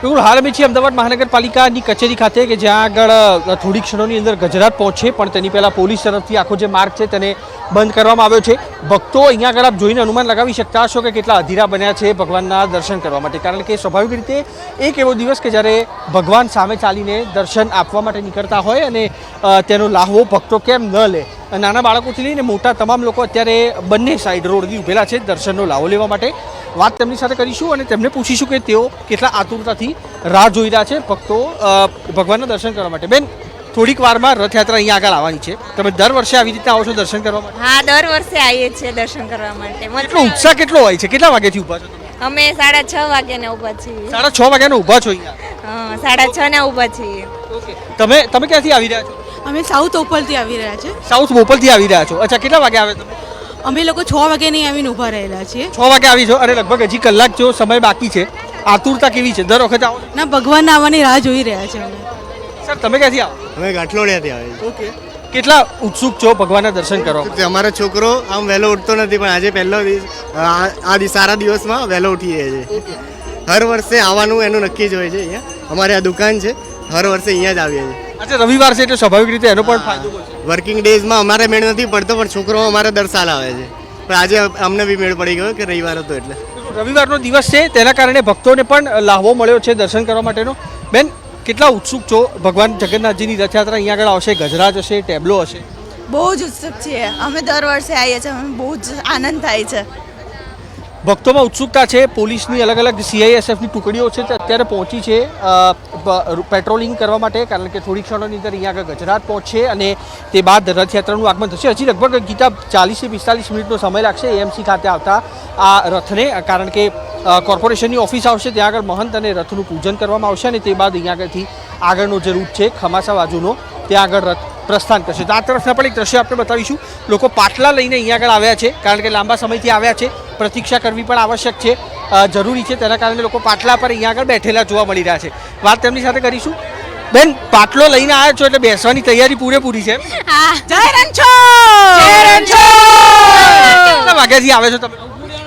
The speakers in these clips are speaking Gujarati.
બિલકુલ હાલ અમે છીએ અમદાવાદ મહાનગરપાલિકાની કચેરી ખાતે કે જ્યાં આગળ થોડી ક્ષણોની અંદર ગજરાત પહોંચે પણ તેની પહેલાં પોલીસ તરફથી આખો જે માર્ગ છે તેને બંધ કરવામાં આવ્યો છે. ભક્તો અહીંયા આગળ આપ જોઈને અનુમાન લગાવી શકતા હશો કે કેટલા અધીરા બન્યા છે ભગવાનના દર્શન કરવા માટે, કારણ કે સ્વાભાવિક રીતે એક એવો દિવસ કે જ્યારે ભગવાન સામે ચાલીને દર્શન આપવા માટે નીકળતા હોય અને તેનો લાહવો ભક્તો કેમ ન લે. નાના બાળકોથી લઈને મોટા તમામ લોકો અત્યારે બંને સાઈડ રોડથી ઉભેલા છે દર્શનનો લાહવો લેવા માટે. વાત તેમની સાથે કરીશું અને તેમને પૂછીશું કે તેઓ કેટલા આતુરતાથી રાહ જોઈ રહ્યા છે ભક્તો ભગવાનના દર્શન કરવા માટે. બેન, થોડીક વારમાં રથયાત્રા અહીંયા આગળ આવવાની છે, તમે દર વર્ષે આવી રીતે આવો છો દર્શન કરવા માટે? હા, દર વર્ષે આવીએ છીએ દર્શન કરવા માટે. કેટલો ઉત્સાહ કેટલો હોય છે? કેટલા વાગ્યાથી ઊભા છો તમે? અમે 6:30 વાગ્યાને ઊભા છીએ. 6:30 વાગ્યાના ઊભા છો અહીંયા? હા, 6:30 ને ઊભા છીએ. ઓકે, તમે ક્યાંથી આવી રહ્યા છો? અમે સાઉથ ઓપલથી આવી રહ્યા છે. સાઉથ બોપલથી આવી રહ્યા છો. અચ્છા, કેટલા વાગે આવે તમે? અમે લોકો 6 વાગે નહીં આવીને ઊભા રહેલા છીએ. 6 વાગે આવી છો અને લગભગ હજી કલાક જેવો સમય બાકી છે. આતુરતા કેવી છે? દર વખતે આવો છો? ના, ભગવાનના આવવાની રાહ જોઈ રહ્યા છે અમે. સર, તમે ક્યાંથી આવો? અમે ગાંઠલોડિયાથી આવીએ છીએ. ઓકે, કેટલા ઉત્સુક છો ભગવાનના દર્શન કરવા? અમારો છોકરો આમ વહેલો ઉઠતો નથી, પણ આજે પહેલો દિવસ સારા દિવસમાં વહેલો ઉઠી જાય છે. હર વર્ષે આવવાનું એનું નક્કી જ હોય છે. અહીંયા અમારે આ દુકાન છે, હર વર્ષે અહીંયા જ આવીએ છીએ. આજે રવિવાર છે એટલે સ્વાભાવિક રીતે એનો પણ ફાયદો મળશે. વર્કિંગ ડેઝમાં અમારે મેળ નથી પડતો, પણ છોકરો અમારે દર સાલ આવે છે. પણ આજે અમને બી મેળ પડી ગયો કે રવિવાર હતો એટલે. રવિવારનો દિવસ છે તેના કારણે ભક્તોને પણ લાહવો મળ્યો છે દર્શન કરવા માટેનો. બેન, કેટલા ઉત્સુક છો? ભગવાન જગન્નાથજીની રથયાત્રા અહીંયા આગળ આવશે, ગજરાજ હશે, ટેબ્લો હશે. બહુ જ ઉત્સુક છીએ અમે, દર વર્ષે આવીએ છીએ. અમે બહુ જ આનંદ થાય છે. ભક્તોમાં ઉત્સુકતા છે. પોલીસની અલગ અલગ CISFની ટુકડીઓ છે તે અત્યારે પહોંચી છે પેટ્રોલિંગ કરવા માટે, કારણ કે થોડી ક્ષણોની અંદર અહીંયા આગળ ગજરાત પહોંચશે અને તે બાદ રથયાત્રાનું આગમન થશે. હજી લગભગ ગીતા 40 થી 45 મિનિટનો સમય લાગશે AMC ખાતે આવતા આ રથને, કારણ કે કોર્પોરેશનની ઓફિસ આવશે, ત્યાં આગળ મહંત અને રથનું પૂજન કરવામાં આવશે અને તે બાદ અહીંયા આગળથી આગળનો જે રૂટ છે ખમાસા બાજુનો ત્યાં આગળ રથ પ્રસ્થાન કરશે. તો આ તરફના પણ એક દ્રશ્ય આપણે બતાવીશું. લોકો પાટલા લઈને અહીંયા આગળ આવ્યા છે, કારણ કે લાંબા સમયથી આવ્યા છે. પ્રતીક્ષા કરવી પણ આવશ્યક છે, જરૂરી છે, તેના કારણે લોકો પાટલા પર અહીંયા આગળ બેઠેલા જોવા મળી રહ્યા છે. વાત તેમની સાથે કરીશું. બેન, પાટલો લઈને આવ્યા છો એટલે બેસવાની તૈયારી પૂરેપૂરી છે? જય રણછોડ! કેટલા વાગ્યાથી આવે છો તમે?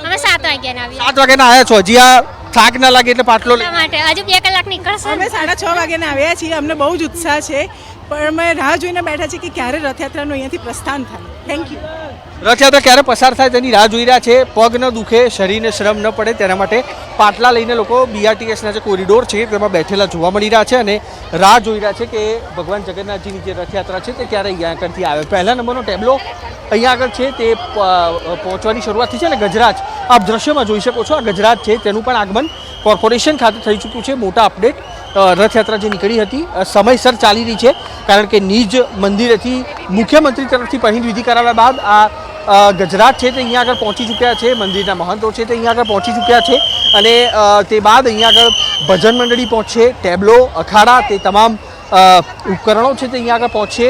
અમે 7 વાગ્યાના આવીએ. 7 વાગ્યાના આવ્યા છો, હજી આ થાક ના લાગે એટલે પાટલો લઈ? એટલા માટે હજુ 2 કલાક નીકળશે. અમે 6:30 વાગ્યાના આવ્યા છીએ. અમને બહુ જ ઉત્સાહ છે, પણ અમે રાહ જોઈને બેઠા છીએ કે ક્યારે રથયાત્રાનું અહીંયાથી પ્રસ્થાન થાય. Thank you. રથયાત્રા ક્યારે પસાર થાય તેની રાહ જોઈ રહ્યા છે. પગ ન દુખે, શરીરને શ્રમ ન પડે તેના માટે પાટલા લઈને લોકો BRTSના જે કોરિડોર છે તેમાં બેઠેલા જોવા મળી રહ્યા છે અને રાહ જોઈ રહ્યા છે કે ભગવાન જગન્નાથજીની જે રથયાત્રા છે તે ક્યારે અહીંયા આગળથી આવે. પહેલા નંબરનો ટેબ્લો અહીંયા આગળ છે તે પહોંચવાની શરૂઆત થઈ છે અને ગજરાજ આપ દ્રશ્યમાં જોઈ શકો છો. આ ગજરાજ છે તેનું પણ આગમન કોર્પોરેશન ખાતે થઈ ચૂક્યું છે. મોટા અપડેટ. રથયાત્રા જે નીકળી હતી સમયસર ચાલી રહી છે, કારણ કે નિજ મંદિરેથી મુખ્યમંત્રી તરફથી પહેલ વિધિ કરાવ્યા બાદ આ ગજરાજ છે તે અહીંયા આગળ પહોંચી ચૂક્યા છે. મંદિરના મહંતો છે તે અહીંયા આગળ પહોંચી ચૂક્યા છે અને તે બાદ અહીંયા આગળ ભજન મંડળી પહોંચશે, ટેબ્લો, અખાડા, તે તમામ ઉપકરણો છે તે અહીંયા આગળ પહોંચશે.